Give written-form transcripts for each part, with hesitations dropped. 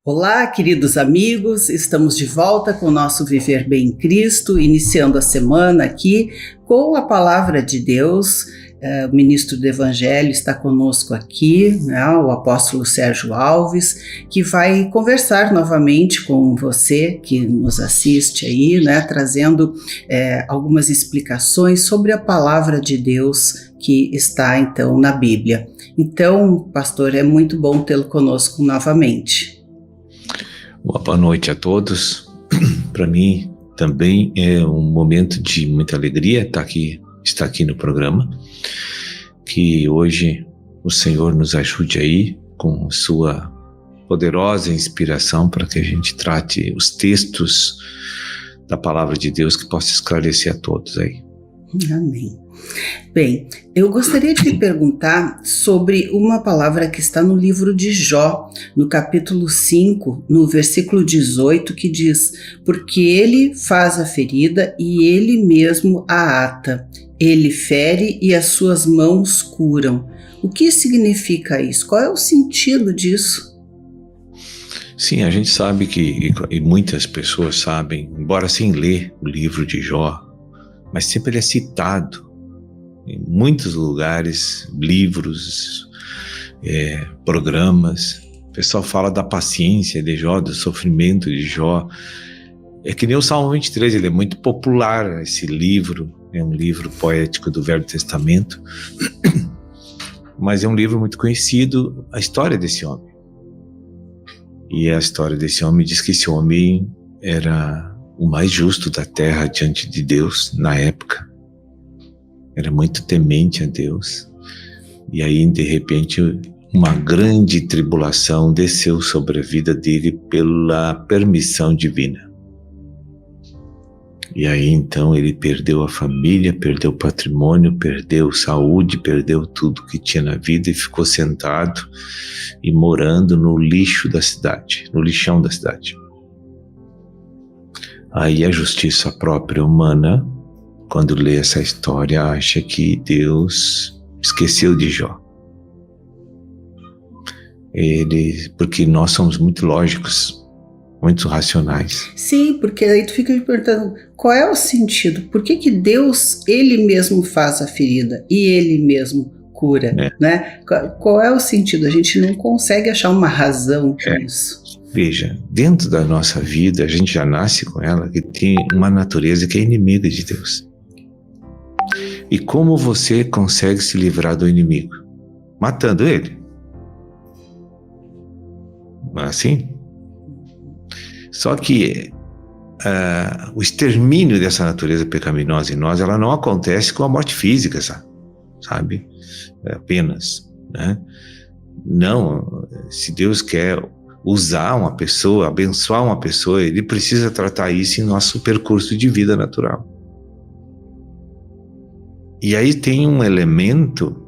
Olá, queridos amigos, estamos de volta com o nosso Viver Bem em Cristo, iniciando a semana aqui com a Palavra de Deus. O ministro do Evangelho está conosco aqui, né, o apóstolo Sérgio Alves, que vai conversar novamente com você que nos assiste aí, né, trazendo algumas explicações sobre a Palavra de Deus que está então na Bíblia. Então, pastor, é muito bom tê-lo conosco novamente. Boa noite a todos. Para mim também é um momento de muita alegria estar aqui no programa. Que hoje o Senhor nos ajude aí com sua poderosa inspiração para que a gente trate os textos da Palavra de Deus que possa esclarecer a todos aí. Amém. Bem, eu gostaria de lhe perguntar sobre uma palavra que está no livro de Jó, no capítulo 5, no versículo 18, que diz: porque ele faz a ferida e ele mesmo a ata, ele fere e as suas mãos curam. O que significa isso? Qual é o sentido disso? Sim, a gente sabe e muitas pessoas sabem, embora sem ler o livro de Jó, mas sempre ele é citado em muitos lugares, livros, programas. O pessoal fala da paciência de Jó, do sofrimento de Jó. É que nem o Salmo 23, ele é muito popular, esse livro. É um livro poético do Velho Testamento, mas é um livro muito conhecido, a história desse homem. E a história desse homem diz que esse homem era o mais justo da terra diante de Deus na época. Era muito temente a Deus. E aí, de repente, uma grande tribulação desceu sobre a vida dele pela permissão divina. E aí, então, ele perdeu a família, perdeu o patrimônio, perdeu saúde, perdeu tudo que tinha na vida e ficou sentado e morando no lixo da cidade, no lixão da cidade. Aí a justiça própria humana, quando lê essa história, acha que Deus esqueceu de Jó. Porque nós somos muito lógicos, muito racionais. Sim, porque aí tu fica me perguntando, qual é o sentido? Por que Deus, ele mesmo faz a ferida e ele mesmo cura, né? Qual é o sentido? A gente não consegue achar uma razão para isso. Veja, dentro da nossa vida, a gente já nasce com ela, que tem uma natureza que é inimiga de Deus. E como você consegue se livrar do inimigo? Matando ele. Assim? Só que o extermínio dessa natureza pecaminosa em nós, ela não acontece com a morte física, sabe? Apenas, né? Não, se Deus quer usar uma pessoa, abençoar uma pessoa, ele precisa tratar isso em nosso percurso de vida natural. E aí tem um elemento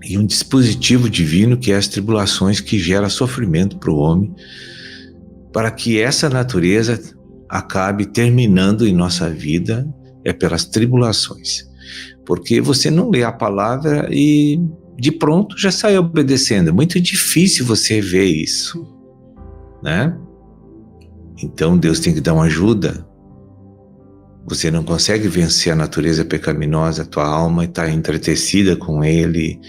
e um dispositivo divino que é as tribulações que gera sofrimento para o homem, para que essa natureza acabe terminando em nossa vida pelas tribulações. Porque você não lê a palavra e de pronto já sai obedecendo. É muito difícil você ver isso, né? Então Deus tem que dar uma ajuda. Você não consegue vencer a natureza pecaminosa, a tua alma está entretecida com ele,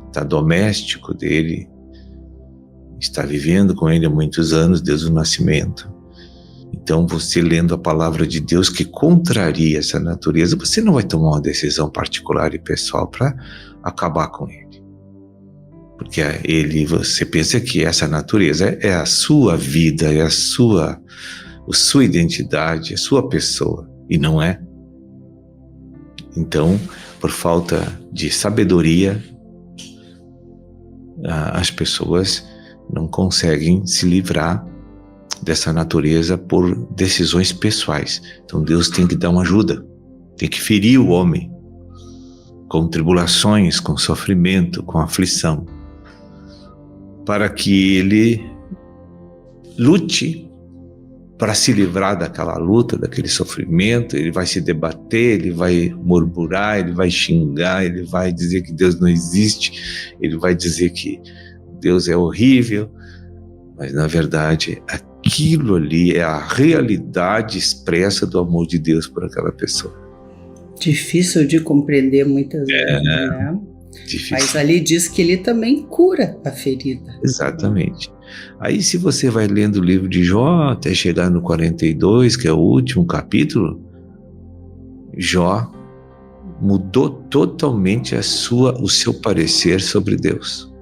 está doméstico dele, está vivendo com ele há muitos anos, desde o nascimento. Então você lendo a palavra de Deus que contraria essa natureza, você não vai tomar uma decisão particular e pessoal para acabar com ele. Porque você pensa que essa natureza é a sua vida, é a sua identidade, a sua pessoa, e não é. Então, por falta de sabedoria, as pessoas não conseguem se livrar dessa natureza por decisões pessoais. Então Deus tem que dar uma ajuda, tem que ferir o homem com tribulações, com sofrimento, com aflição, para que ele lute para se livrar daquela luta, daquele sofrimento. Ele vai se debater, ele vai murmurar, ele vai xingar, ele vai dizer que Deus não existe, ele vai dizer que Deus é horrível, Mas, na verdade, aquilo ali é a realidade expressa do amor de Deus por aquela pessoa. Difícil de compreender muitas vezes, né? Difícil. Mas ali diz que ele também cura a ferida. Exatamente. Aí, se você vai lendo o livro de Jó, até chegar no 42, que é o último capítulo, Jó mudou totalmente o seu parecer sobre Deus.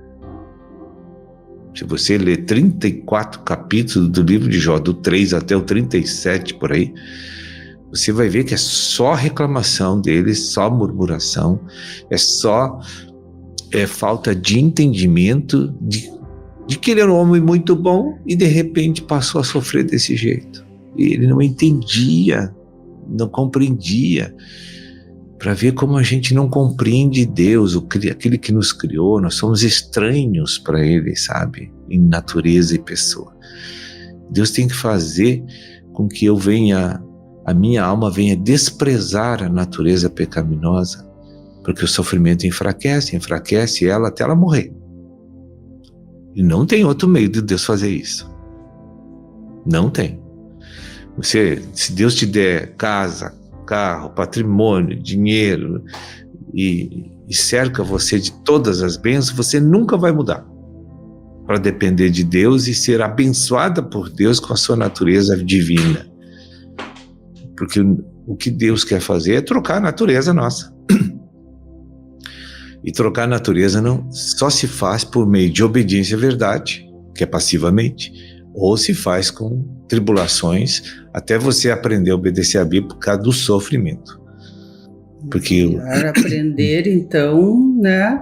Se você ler 34 capítulos do livro de Jó, do 3 até o 37 por aí, você vai ver que é só reclamação dele, só murmuração, é só falta de entendimento de que ele era um homem muito bom e de repente passou a sofrer desse jeito. E ele não entendia, não compreendia. Para ver como a gente não compreende Deus, aquele que nos criou, nós somos estranhos para Ele, sabe? Em natureza e pessoa. Deus tem que fazer com que a minha alma venha desprezar a natureza pecaminosa, porque o sofrimento enfraquece ela até ela morrer. E não tem outro meio de Deus fazer isso. Não tem. Se Deus te der casa, carro, patrimônio, dinheiro e cerca você de todas as bênçãos, você nunca vai mudar para depender de Deus e ser abençoada por Deus com a sua natureza divina. Porque o que Deus quer fazer é trocar a natureza nossa. E trocar a natureza não só se faz por meio de obediência à verdade, que é passivamente, ou se faz com tribulações, até você aprender a obedecer a Bíblia por causa do sofrimento. Porque melhor aprender, então, né?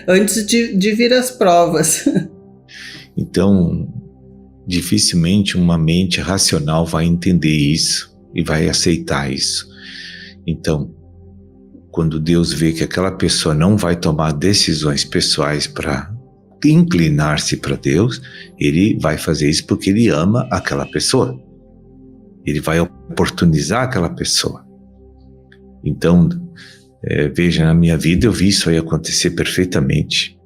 Antes de vir as provas. Então, dificilmente uma mente racional vai entender isso e vai aceitar isso. Então, quando Deus vê que aquela pessoa não vai tomar decisões pessoais para inclinar-se para Deus, Ele vai fazer isso porque Ele ama aquela pessoa. Ele vai oportunizar aquela pessoa. Então, veja, na minha vida eu vi isso aí acontecer perfeitamente.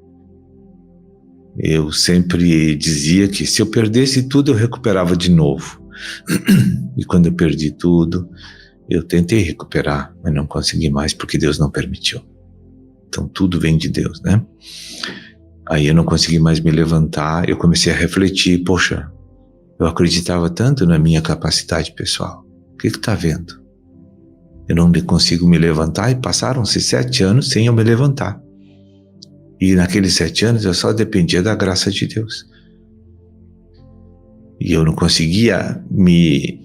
Eu sempre dizia que se eu perdesse tudo, eu recuperava de novo. E quando eu perdi tudo, eu tentei recuperar, mas não consegui mais porque Deus não permitiu. Então tudo vem de Deus, né? Aí eu não consegui mais me levantar, eu comecei a refletir, poxa, eu acreditava tanto na minha capacidade pessoal. O que está vendo? Eu não consigo me levantar e passaram-se 7 anos sem eu me levantar. E naqueles 7 anos eu só dependia da graça de Deus. E eu não conseguia me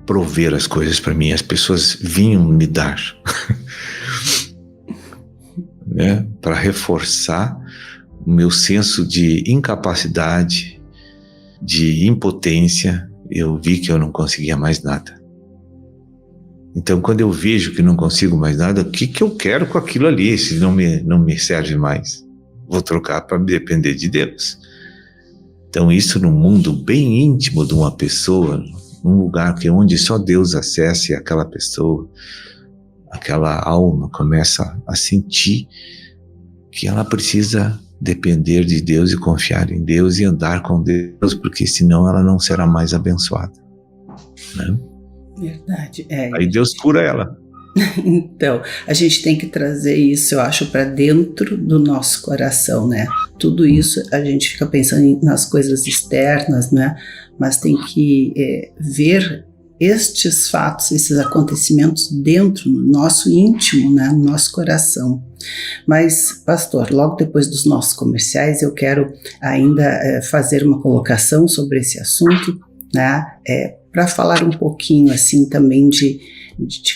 prover as coisas para mim, as pessoas vinham me dar. Né? Para reforçar o meu senso de incapacidade, de impotência, eu vi que eu não conseguia mais nada. Então, quando eu vejo que não consigo mais nada, o que eu quero com aquilo ali, se não me serve mais? Vou trocar para depender de Deus. Então, isso no mundo bem íntimo de uma pessoa, num lugar onde só Deus acesse aquela pessoa, aquela alma começa a sentir que ela precisa depender de Deus e confiar em Deus e andar com Deus, porque senão ela não será mais abençoada, né? Verdade. Aí Deus cura ela. Então, a gente tem que trazer isso, eu acho, para dentro do nosso coração, né? Tudo isso a gente fica pensando nas coisas externas, né? Mas tem que ver estes fatos, esses acontecimentos dentro, no nosso íntimo, né? No nosso coração. Mas, pastor, logo depois dos nossos comerciais, eu quero ainda fazer uma colocação sobre esse assunto, né? Para falar um pouquinho, assim, também de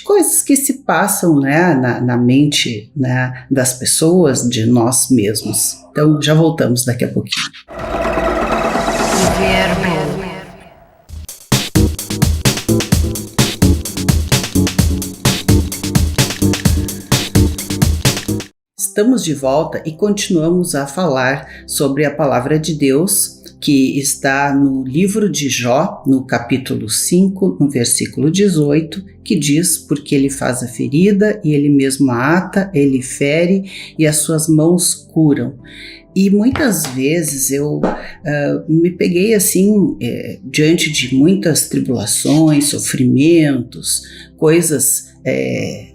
coisas que se passam, né, na mente, né, das pessoas, de nós mesmos. Então, já voltamos daqui a pouquinho. Estamos de volta e continuamos a falar sobre a palavra de Deus que está no livro de Jó, no capítulo 5, no versículo 18, que diz: porque ele faz a ferida e ele mesmo a ata, ele fere e as suas mãos curam. E muitas vezes eu me peguei assim, diante de muitas tribulações, sofrimentos, coisas,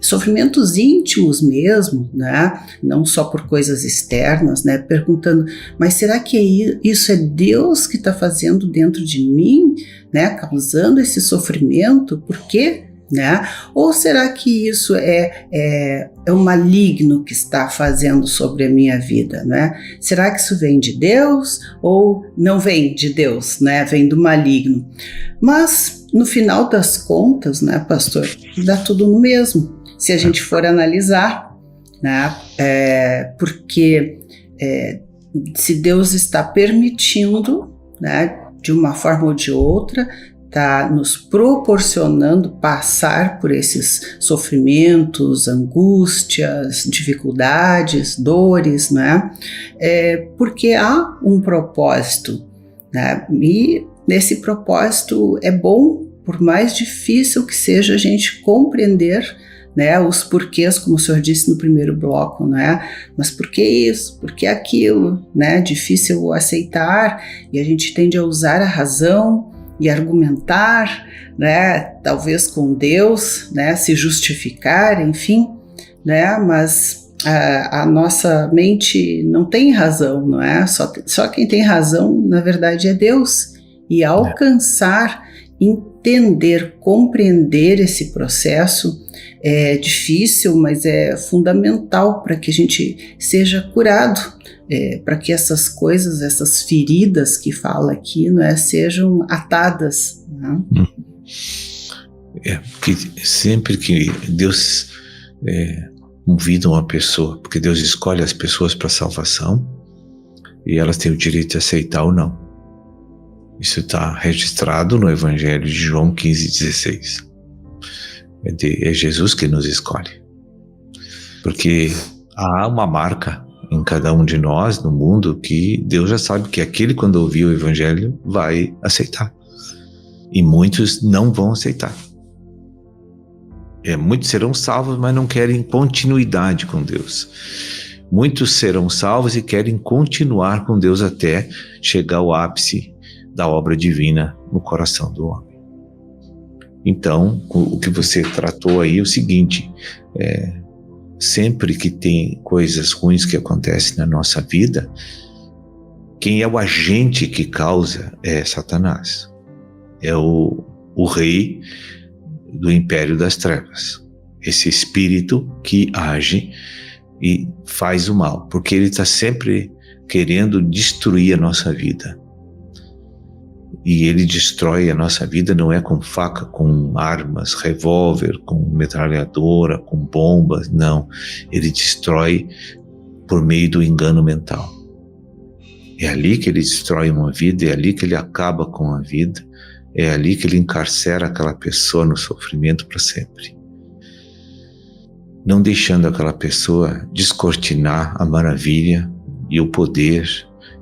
sofrimentos íntimos mesmo, né? Não só por coisas externas, né? Perguntando, mas será que isso é Deus que está fazendo dentro de mim, né? Causando esse sofrimento? Por quê? Né? Ou será que isso é o maligno que está fazendo sobre a minha vida, né? Será que isso vem de Deus ou não vem de Deus, né? Vem do maligno. Mas no final das contas, né, pastor, dá tudo no mesmo, se a gente for analisar, né? Porque se Deus está permitindo, né, de uma forma ou de outra, está nos proporcionando passar por esses sofrimentos, angústias, dificuldades, dores, né? Porque há um propósito, né? E nesse propósito é bom, por mais difícil que seja, a gente compreender, né, os porquês, como o senhor disse no primeiro bloco, né? Mas por que isso? Por que aquilo? Né? Difícil aceitar, e a gente tende a usar a razão e argumentar, né, talvez com Deus, né, se justificar, enfim, né, mas a nossa mente não tem razão, não é? Só quem tem razão, na verdade, é Deus. E alcançar, entender, compreender esse processo é difícil, mas é fundamental para que a gente seja curado. Para que essas coisas, essas feridas que fala aqui, né, sejam atadas. Né? Porque sempre que Deus convida uma pessoa, porque Deus escolhe as pessoas para salvação e elas têm o direito de aceitar ou não. Isso está registrado no Evangelho de João 15,16. É Jesus que nos escolhe. Porque há uma marca em cada um de nós, no mundo, que Deus já sabe que aquele, quando ouvir o Evangelho, vai aceitar. E muitos não vão aceitar. Muitos serão salvos, mas não querem continuidade com Deus. Muitos serão salvos e querem continuar com Deus até chegar ao ápice da obra divina no coração do homem. Então, o que você tratou aí é o seguinte: sempre que tem coisas ruins que acontecem na nossa vida, quem é o agente que causa é Satanás. É o rei do império das trevas. Esse espírito que age e faz o mal, porque ele está sempre querendo destruir a nossa vida. E ele destrói a nossa vida não é com faca, com armas, revólver, com metralhadora, com bombas, não. Ele destrói por meio do engano mental. É ali que ele destrói uma vida, é ali que ele acaba com a vida, é ali que ele encarcera aquela pessoa no sofrimento para sempre. Não deixando aquela pessoa descortinar a maravilha e o poder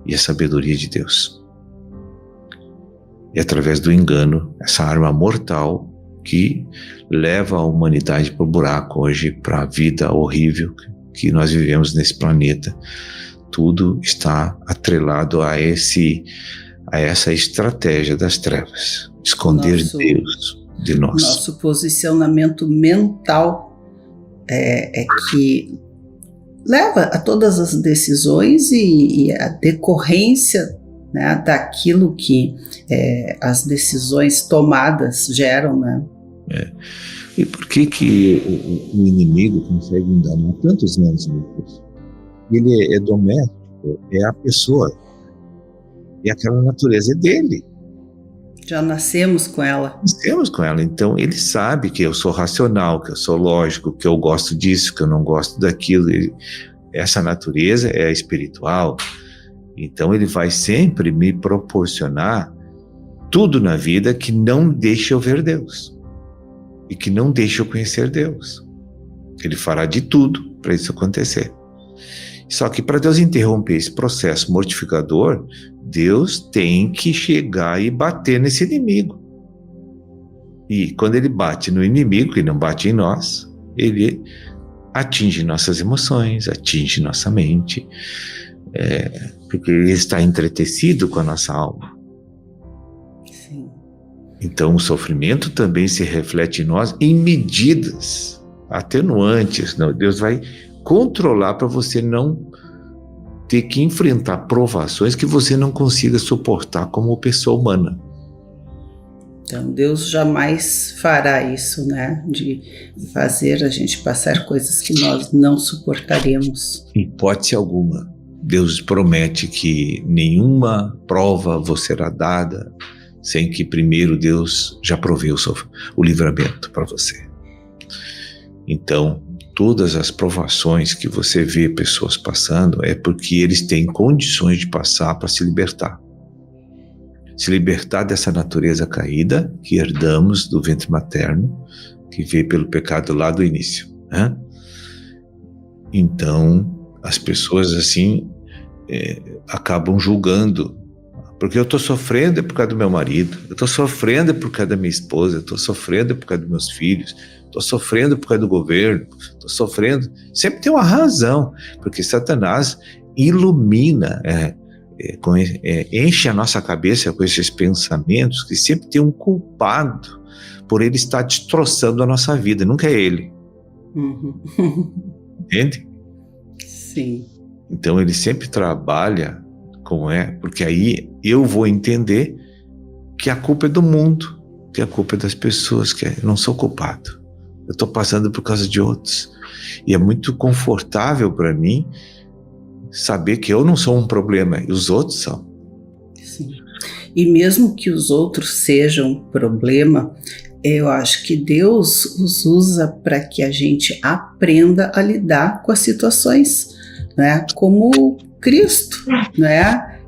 e a sabedoria de Deus. É através do engano, essa arma mortal que leva a humanidade para o buraco hoje, para a vida horrível que nós vivemos nesse planeta. Tudo está atrelado a essa estratégia das trevas, esconder Deus de nós. Nosso posicionamento mental é que leva a todas as decisões e a decorrência, né, daquilo que as decisões tomadas geram, né? E por que o inimigo consegue enganar tantos anos, Lucas? Ele é doméstico, é a pessoa, e aquela natureza é dele. Já nascemos com ela. Nascemos com ela, então ele sabe que eu sou racional, que eu sou lógico, que eu gosto disso, que eu não gosto daquilo. Essa natureza é espiritual. Então ele vai sempre me proporcionar tudo na vida que não deixe eu ver Deus e que não deixe eu conhecer Deus. Ele fará de tudo para isso acontecer. Só que para Deus interromper esse processo mortificador, Deus tem que chegar e bater nesse inimigo. E quando ele bate no inimigo, e não bate em nós, ele atinge nossas emoções, atinge nossa mente, porque ele está entretecido com a nossa alma. Sim. Então o sofrimento também se reflete em nós em medidas atenuantes. Não, Deus vai controlar para você não ter que enfrentar provações que você não consiga suportar como pessoa humana. Então Deus jamais fará isso, né? De fazer a gente passar coisas que nós não suportaremos. Em hipótese alguma. Deus promete que nenhuma prova vos será dada sem que primeiro Deus já proveu o livramento para você. Então, todas as provações que você vê pessoas passando é porque eles têm condições de passar para se libertar. Se libertar dessa natureza caída que herdamos do ventre materno, que veio pelo pecado lá do início, né? Então, as pessoas assim acabam julgando, porque eu estou sofrendo por causa do meu marido, eu estou sofrendo por causa da minha esposa, eu estou sofrendo por causa dos meus filhos, estou sofrendo por causa do governo, estou sofrendo. Sempre tem uma razão, porque Satanás ilumina, enche a nossa cabeça com esses pensamentos que sempre tem um culpado por ele estar destroçando a nossa vida, nunca é ele. Uhum. Entende? Sim. Então ele sempre trabalha porque aí eu vou entender que a culpa é do mundo, que a culpa é das pessoas, que eu não sou culpado. Eu estou passando por causa de outros. E é muito confortável para mim saber que eu não sou um problema e os outros são. Sim. E mesmo que os outros sejam um problema, eu acho que Deus os usa para que a gente aprenda a lidar com as situações, né? Como Cristo, né?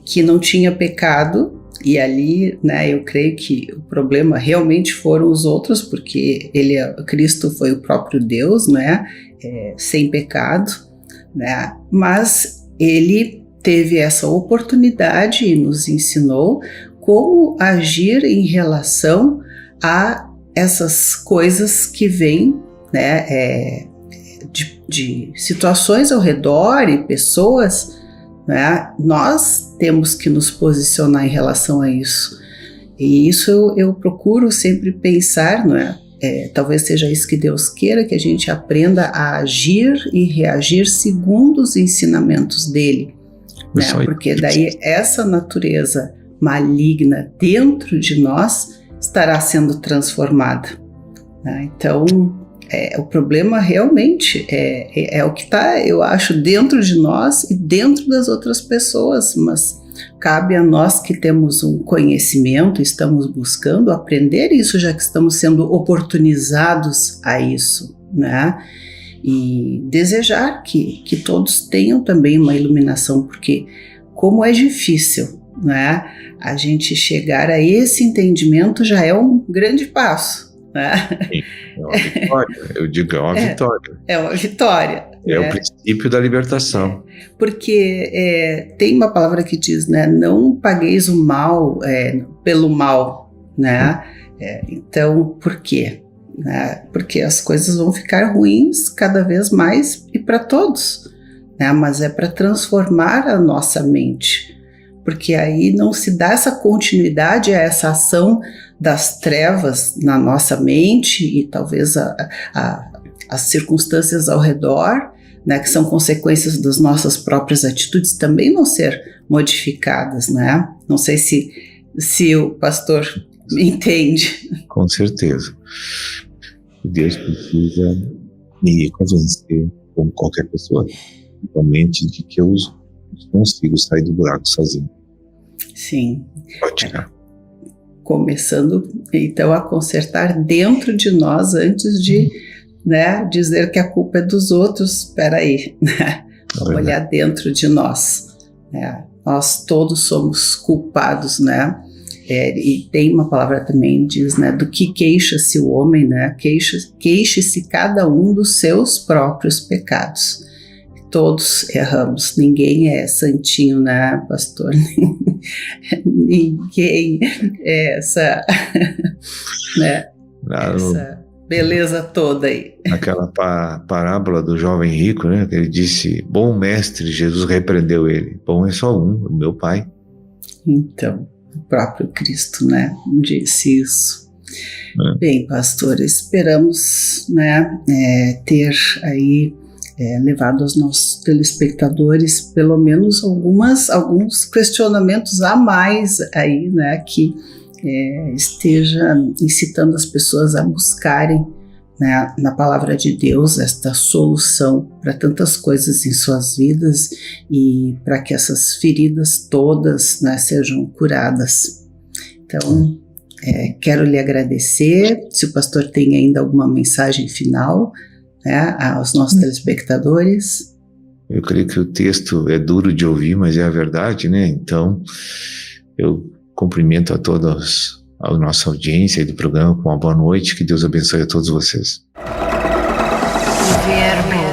Que não tinha pecado. E ali, né, eu creio que o problema realmente foram os outros, porque Cristo foi o próprio Deus, né, sem pecado, né, mas ele teve essa oportunidade e nos ensinou como agir em relação a essas coisas que vêm, né, de situações ao redor e pessoas, né? Nós temos que nos posicionar em relação a isso. E isso eu procuro sempre pensar, não é? Talvez seja isso que Deus queira, que a gente aprenda a agir e reagir segundo os ensinamentos dele, né? Porque daí essa natureza maligna dentro de nós estará sendo transformada, né? Então, o problema realmente é o que está, eu acho, dentro de nós e dentro das outras pessoas, mas cabe a nós que temos um conhecimento, estamos buscando aprender isso, já que estamos sendo oportunizados a isso, né? E desejar que todos tenham também uma iluminação, porque como é difícil, né? A gente chegar a esse entendimento já é um grande passo. É uma vitória, eu digo, é uma vitória. É uma vitória. É o princípio da libertação. Porque tem uma palavra que diz, né, não pagueis o mal pelo mal, né? Então, por quê? Porque as coisas vão ficar ruins cada vez mais e para todos, né? Mas é para transformar a nossa mente, porque aí não se dá essa continuidade a essa ação das trevas na nossa mente e talvez as circunstâncias ao redor, né, que são consequências das nossas próprias atitudes, também vão ser modificadas, né? Não sei se o pastor me entende. Com certeza. Deus precisa me convencer, como qualquer pessoa, principalmente de que eu consigo sair do buraco sozinho. Sim. Pode tirar. Começando, então, a consertar dentro de nós antes de, né, dizer que a culpa é dos outros. Espera aí, né? Olhar dentro de nós, né? Nós todos somos culpados, né? E tem uma palavra também que diz, né, do que queixa-se o homem, né? Queixe-se cada um dos seus próprios pecados. Todos erramos, ninguém é santinho, né, pastor? Ninguém é essa, né, essa beleza toda aí. Naquela parábola do jovem rico, né, que ele disse: bom mestre, Jesus repreendeu ele. Bom é só um, o meu Pai. Então, o próprio Cristo, né, disse isso. Bem, pastor, esperamos, né, ter aí levado aos nossos telespectadores pelo menos alguns questionamentos a mais aí, né, que esteja incitando as pessoas a buscarem, né, na palavra de Deus esta solução para tantas coisas em suas vidas e para que essas feridas todas, né, sejam curadas. Então, quero lhe agradecer. Se o pastor tem ainda alguma mensagem final, né, aos nossos telespectadores. Eu creio que o texto é duro de ouvir, mas é a verdade, né? Então, eu cumprimento a nossa audiência do programa com uma boa noite. Que Deus abençoe a todos vocês. Viver bem.